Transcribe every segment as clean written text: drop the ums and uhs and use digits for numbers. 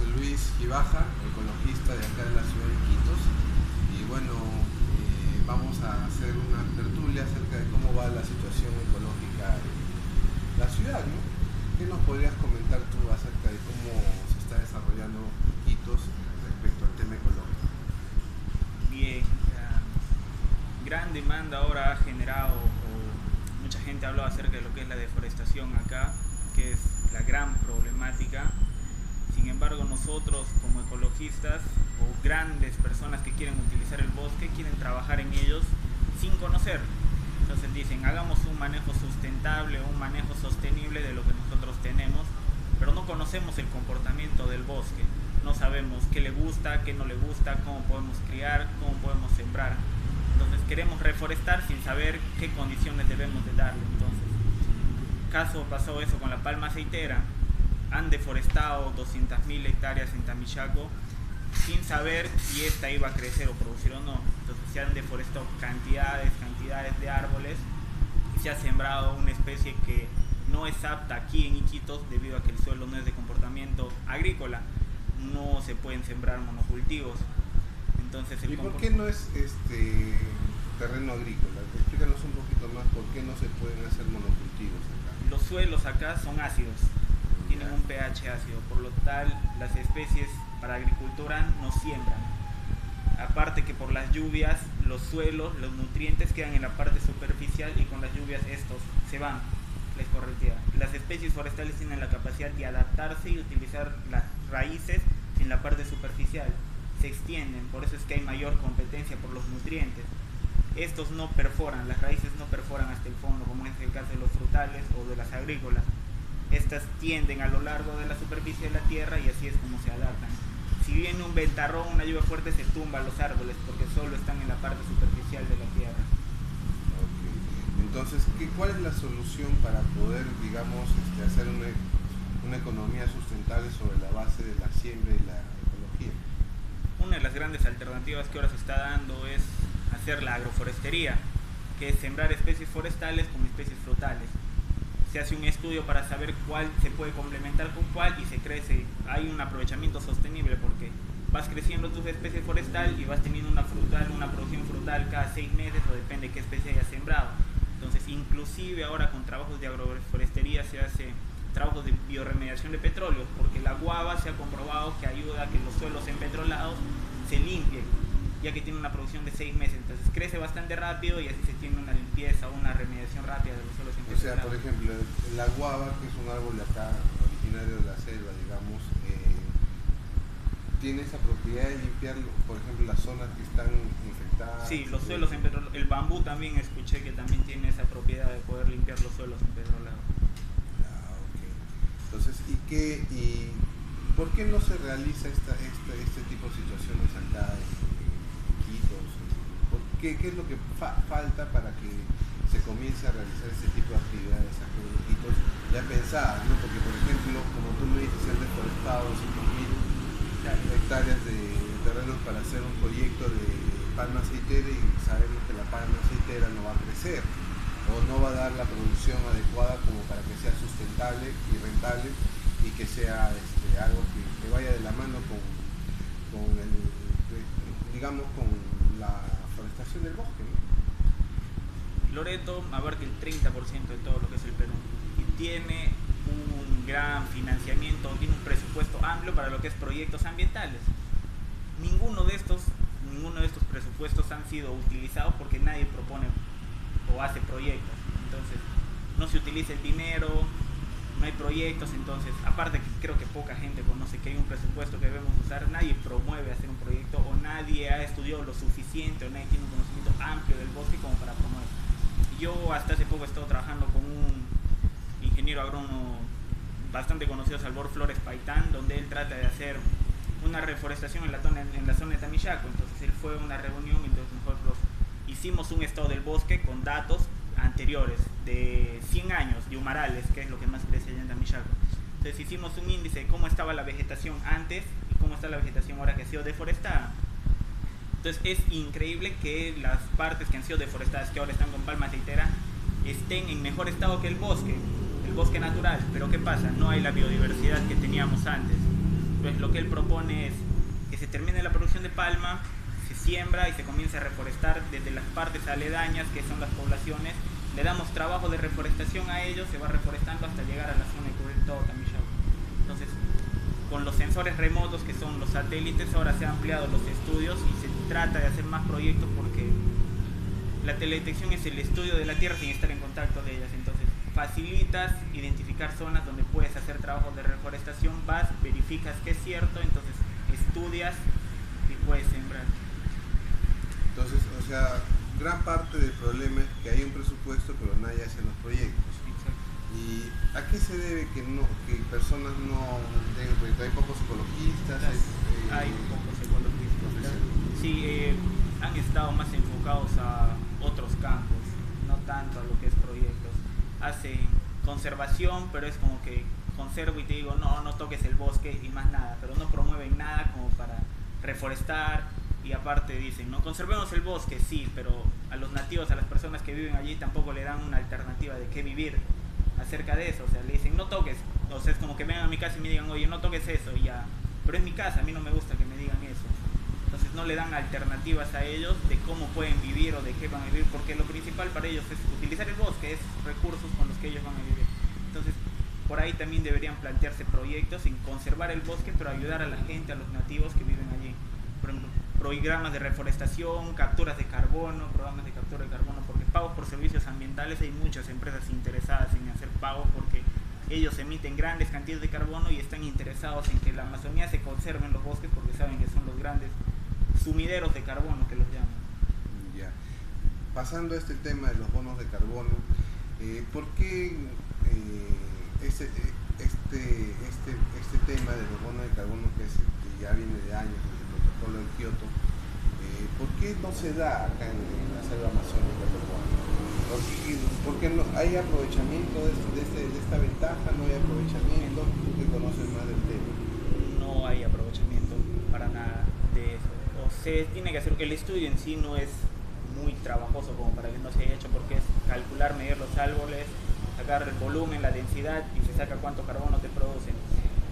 José Luis Gibaja, ecologista de acá de la ciudad de Iquitos, y bueno, vamos a hacer una tertulia acerca de cómo va la situación ecológica en la ciudad, ¿no? ¿Qué nos podrías comentar tú acerca de cómo se está desarrollando Iquitos respecto al tema ecológico? Bien, gran demanda ahora ha generado, mucha gente ha hablado acerca de lo que es la deforestación acá, que es la gran problemática. Sin embargo, nosotros como ecologistas o grandes personas que quieren utilizar el bosque, quieren trabajar en ellos sin conocer. Entonces dicen, hagamos un manejo sustentable, un manejo sostenible de lo que nosotros tenemos, pero no conocemos el comportamiento del bosque. No sabemos qué le gusta, qué no le gusta, cómo podemos criar, cómo podemos sembrar. Entonces queremos reforestar sin saber qué condiciones debemos de darle. Entonces, caso pasó eso con la palma aceitera. Han deforestado 200.000 hectáreas en Tamichaco sin saber si esta iba a crecer o producir o no. Entonces se han deforestado cantidades de árboles y se ha sembrado una especie que no es apta aquí en Iquitos debido a que el suelo no es de comportamiento agrícola. No se pueden sembrar monocultivos. Entonces ¿Y por qué no es terreno agrícola? Explícanos un poquito más por qué no se pueden hacer monocultivos acá. Los suelos acá son ácidos, tienen un pH ácido, por lo tal las especies para agricultura no siembran. Aparte que por las lluvias, los suelos, los nutrientes quedan en la parte superficial y con las lluvias estos se van, les corretía. Las especies forestales tienen la capacidad de adaptarse y utilizar las raíces en la parte superficial. Se extienden, por eso es que hay mayor competencia por los nutrientes. Estos no perforan, las raíces no perforan hasta el fondo, como es el caso de los frutales o de las agrícolas. Estas tienden a lo largo de la superficie de la tierra y así es como se adaptan. Si viene un ventarrón, una lluvia fuerte, se tumban los árboles porque solo están en la parte superficial de la tierra. Okay. Entonces, ¿cuál es la solución para poder, digamos, hacer una economía sustentable sobre la base de la siembra y la ecología? Una de las grandes alternativas que ahora se está dando es hacer la agroforestería, que es sembrar especies forestales con especies frutales. Se hace un estudio para saber cuál se puede complementar con cuál y se crece. Hay un aprovechamiento sostenible porque vas creciendo tus especies forestal y vas teniendo una producción frutal cada 6 meses o depende de qué especie hayas sembrado. Entonces, inclusive ahora con trabajos de agroforestería se hace trabajos de bioremediación de petróleo, porque la guava se ha comprobado que ayuda a que los suelos empetrolados se limpien, ya que tiene una producción de 6 meses, entonces crece bastante rápido y así se tiene una limpieza, una remediación rápida de los suelos empetrolados. O sea, por ejemplo, la guava, que es un árbol de acá, originario de la selva, digamos, tiene esa propiedad de limpiar, por ejemplo, las zonas que están infectadas. Sí, los suelos empetrolados. El bambú también escuché que también tiene esa propiedad de poder limpiar los suelos empetrolados. Entonces, ¿y por qué no se realiza este tipo de situaciones acá en Iquitos? ¿Qué es lo que falta para que se comience a realizar este tipo de actividades acá en Iquitos ya pensadas, ¿no? Porque, por ejemplo, como tú me dices, se han deforestado 5.000 hectáreas de terrenos para hacer un proyecto de palma aceitera y sabemos que la palma aceitera no va a crecer o no va a dar la producción adecuada como para que sea sustentable y rentable y que sea algo que vaya de la mano con la forestación del bosque, ¿no? Loreto abarca el 30% de todo lo que es el Perú y tiene un gran financiamiento, tiene un presupuesto amplio para lo que es proyectos ambientales. Ninguno de estos presupuestos han sido utilizados porque nadie propone o hace proyectos. Entonces no se utiliza el dinero, no hay proyectos. Entonces, aparte que creo que poca gente conoce que hay un presupuesto que debemos usar, nadie promueve hacer un proyecto o nadie ha estudiado lo suficiente o nadie tiene un conocimiento amplio del bosque como para promover. Yo hasta hace poco he estado trabajando con un ingeniero agrónomo bastante conocido, Salvador Flores Paitán, donde él trata de hacer una reforestación en la zona de Tamichaco. Entonces él fue a una reunión y entonces nosotros hicimos un estado del bosque con datos anteriores de 100 años de humarales, que es lo que más crece allá en Tamichaco. Entonces hicimos un índice de cómo estaba la vegetación antes y cómo está la vegetación ahora que ha sido deforestada. Entonces es increíble que las partes que han sido deforestadas, que ahora están con palma aceitera, estén en mejor estado que el bosque natural. Pero ¿qué pasa? No hay la biodiversidad que teníamos antes. Entonces lo que él propone es que se termine la producción de palma, se siembra y se comienza a reforestar desde las partes aledañas, que son las poblaciones. Le damos trabajo de reforestación a ellos, se va reforestando hasta llegar a la zona y cubrir todo Tambichau. Entonces, con los sensores remotos, que son los satélites, ahora se han ampliado los estudios y se trata de hacer más proyectos, porque la teledetección es el estudio de la Tierra sin estar en contacto de ellas. Entonces, facilitas identificar zonas donde puedes hacer trabajos de reforestación, vas, verificas que es cierto, entonces estudias y puedes sembrar. Entonces, o sea, gran parte del problema es que hay un presupuesto pero nadie hace los proyectos. Exacto. ¿Y a qué se debe que personas no tengan proyectos? ¿Hay pocos ecologistas? Hay pocos ecologistas. Sí, han estado más enfocados a otros campos, no tanto a lo que es proyectos. Hacen conservación, pero es como que conservo y te digo, no toques el bosque y más nada, pero no promueven nada como para reforestar. Y aparte dicen, no conservemos el bosque, sí, pero a los nativos, a las personas que viven allí, tampoco le dan una alternativa de qué vivir acerca de eso. O sea, le dicen, no toques. O sea, es como que vengan a mi casa y me digan, oye, no toques eso, y ya. Pero es mi casa, a mí no me gusta que me digan eso. Entonces no le dan alternativas a ellos de cómo pueden vivir o de qué van a vivir, porque lo principal para ellos es utilizar el bosque, es recursos con los que ellos van a vivir. Entonces, por ahí también deberían plantearse proyectos en conservar el bosque, pero ayudar a la gente, a los nativos que viven allí. Por ejemplo, programas de reforestación, capturas de carbono, programas de captura de carbono, porque pagos por servicios ambientales hay muchas empresas interesadas en hacer pagos porque ellos emiten grandes cantidades de carbono y están interesados en que la Amazonía se conserve en los bosques porque saben que son los grandes sumideros de carbono, que los llaman. Ya. Pasando a este tema de los bonos de carbono, ¿por qué este tema de los bonos de carbono que ya viene de años, desde el protocolo de Kioto, ¿por qué no se da acá en la selva amazónica peruana? ¿Por qué no hay aprovechamiento de esta ventaja? ¿No hay aprovechamiento? ¿Tú que conoces más del tema? No hay aprovechamiento para nada de eso. O se tiene que hacer, el estudio en sí no es muy trabajoso como para que no se haya hecho, porque es calcular, medir los árboles, sacar el volumen, la densidad y se saca cuánto carbono te producen.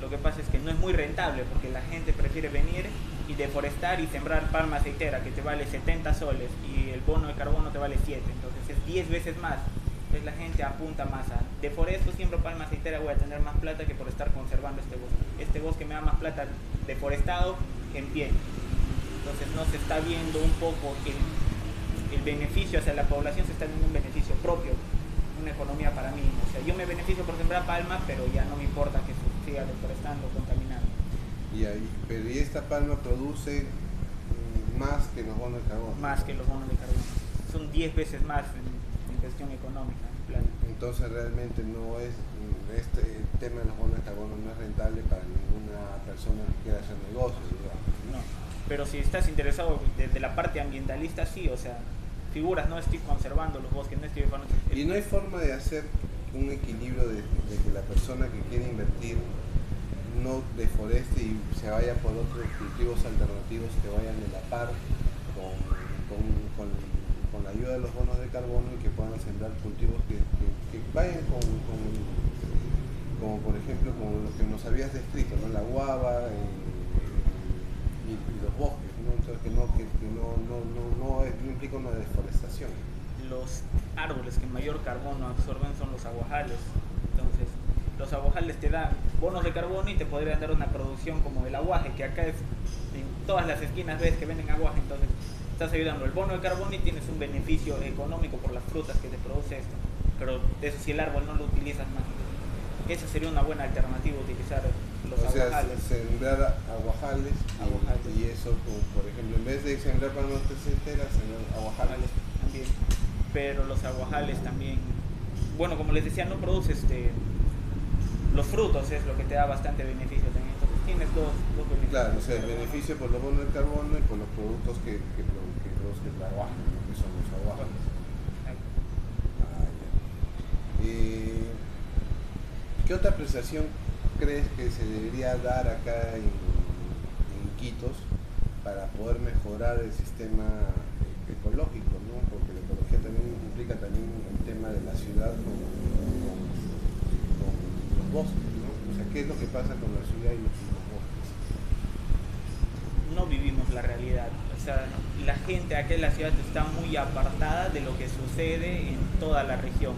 Lo que pasa es que no es muy rentable porque la gente prefiere venir y deforestar y sembrar palma aceitera que te vale 70 soles y el bono de carbono te vale 7, entonces es 10 veces más. Entonces la gente apunta más a deforesto, siembro palma aceitera, voy a tener más plata que por estar conservando este bosque. Este bosque me da más plata deforestado en pie. Entonces no se está viendo un poco el beneficio hacia la población, se está viendo un beneficio propio, una economía para mí. O sea, yo me beneficio por sembrar palma, pero ya no me importa que se siga deforestando, contaminando. Pero esta palma produce más que los bonos de carbono. Más que los bonos de carbono. Son 10 veces más en cuestión económica. Claro. Entonces realmente no es, este tema de los bonos de carbono no es rentable para ninguna persona que quiera hacer negocios, digamos. No, pero si estás interesado desde la parte ambientalista, sí, o sea, figuras, no estoy conservando los bosques, no estoy... Y no hay forma de hacer un equilibrio de que la persona que quiere invertir no deforeste y se vaya por otros cultivos alternativos que vayan de la par con la ayuda de los bonos de carbono y que puedan sembrar cultivos que vayan como por ejemplo como lo que nos habías descrito, ¿no? La guava y los bosques, ¿no? Entonces que no implica una deforestación. Los árboles que mayor carbono absorben son los aguajales. Entonces los aguajales te dan bonos de carbono y te podrían dar una producción como el aguaje, que acá es, en todas las esquinas ves que venden aguaje, entonces estás ayudando el bono de carbono y tienes un beneficio económico por las frutas que te produce esto, pero eso si el árbol no lo utilizas más, esa sería una buena alternativa, utilizar los aguajales. O sea, sembrar aguajales. Y eso, por ejemplo, en vez de sembrar palmas aceiteras, sembrar aguajales también, pero los aguajales también, bueno, como les decía, no produce los frutos, es lo que te da bastante beneficio también. Entonces tienes dos beneficios. Claro, o sea, el beneficio por los bonos de carbono y por los productos que produce el aguaje, que son los aguajes. ¿Qué otra apreciación crees que se debería dar acá en Iquitos para poder mejorar el sistema ecológico, ¿no? Porque la ecología también implica también el tema de la ciudad con los bosques, ¿no? O sea, ¿qué es lo que pasa con la ciudad y los bosques? la realidad. O sea, la gente acá en la ciudad está muy apartada de lo que sucede en toda la región.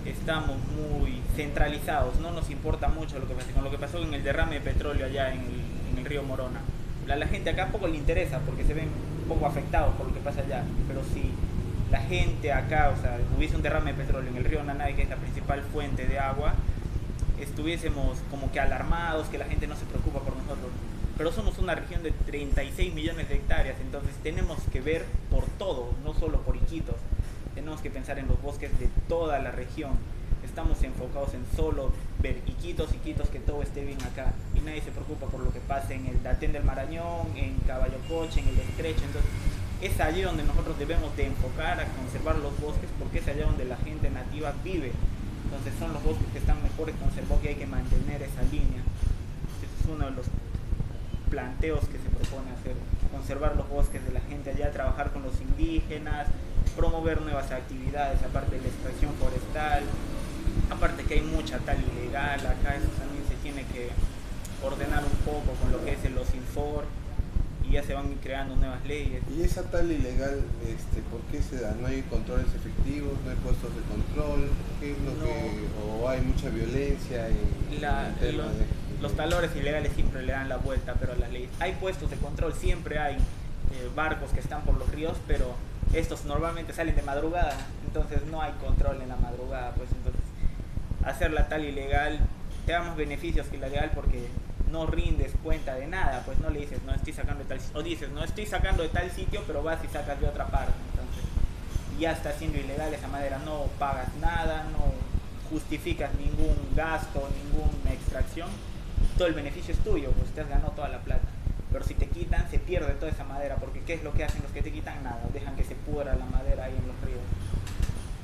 Estamos muy centralizados, no nos importa mucho lo que pasa. Con lo que pasó en el derrame de petróleo allá en el río Morona. La gente acá poco le interesa porque se ven un poco afectados por lo que pasa allá. Pero si la gente acá, o sea, hubiese un derrame de petróleo en el río Nanay, que es la principal fuente de agua, estuviésemos como que alarmados, que la gente no se preocupa por nosotros. Pero somos una región de 36 millones de hectáreas, entonces tenemos que ver por todo, no solo por Iquitos. Tenemos que pensar en los bosques de toda la región. Estamos enfocados en solo ver Iquitos, que todo esté bien acá. Y nadie se preocupa por lo que pasa en el Datén del Marañón, en Caballocoche, en el Estrecho. Entonces, es allí donde nosotros debemos de enfocar a conservar los bosques, porque es allá donde la gente nativa vive. Entonces son los bosques que están mejores conservados y hay que mantener esa línea. Ese es uno de los planteos que se propone hacer, conservar los bosques de la gente allá, trabajar con los indígenas, promover nuevas actividades, aparte de la extracción forestal, aparte que hay mucha tal ilegal, acá eso también se tiene que ordenar un poco con lo que es el OSINFOR y ya se van creando nuevas leyes. ¿Y esa tal ilegal, por qué se da? ¿No hay controles efectivos, no hay puestos de control? ¿Qué es lo que, o hay mucha violencia en el tema los talores ilegales siempre le dan la vuelta, pero a las leyes. Hay puestos de control, siempre hay barcos que están por los ríos, pero estos normalmente salen de madrugada, entonces no hay control en la madrugada, pues entonces hacerla tal ilegal te da más beneficios que la legal porque no rindes cuenta de nada, pues no le dices no estoy sacando de tal sitio, o dices no estoy sacando de tal sitio, pero vas y sacas de otra parte, entonces ya está siendo ilegal esa madera, no pagas nada, no justificas ningún gasto, ninguna extracción, todo el beneficio es tuyo, pues te has ganado toda la plata. Pero si te quitan, se pierde toda esa madera, porque ¿qué es lo que hacen los que te quitan? Nada, dejan que se pudra la madera ahí en los ríos.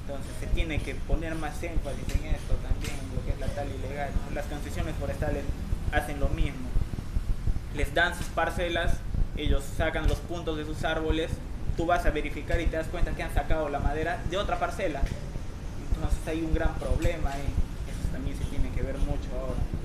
Entonces se tiene que poner más énfasis en esto también, en lo que es la tala ilegal, ¿no? Las concesiones forestales hacen lo mismo, les dan sus parcelas, ellos sacan los puntos de sus árboles, tú vas a verificar y te das cuenta que han sacado la madera de otra parcela. Entonces hay un gran problema ahí, eso también se tiene que ver mucho ahora.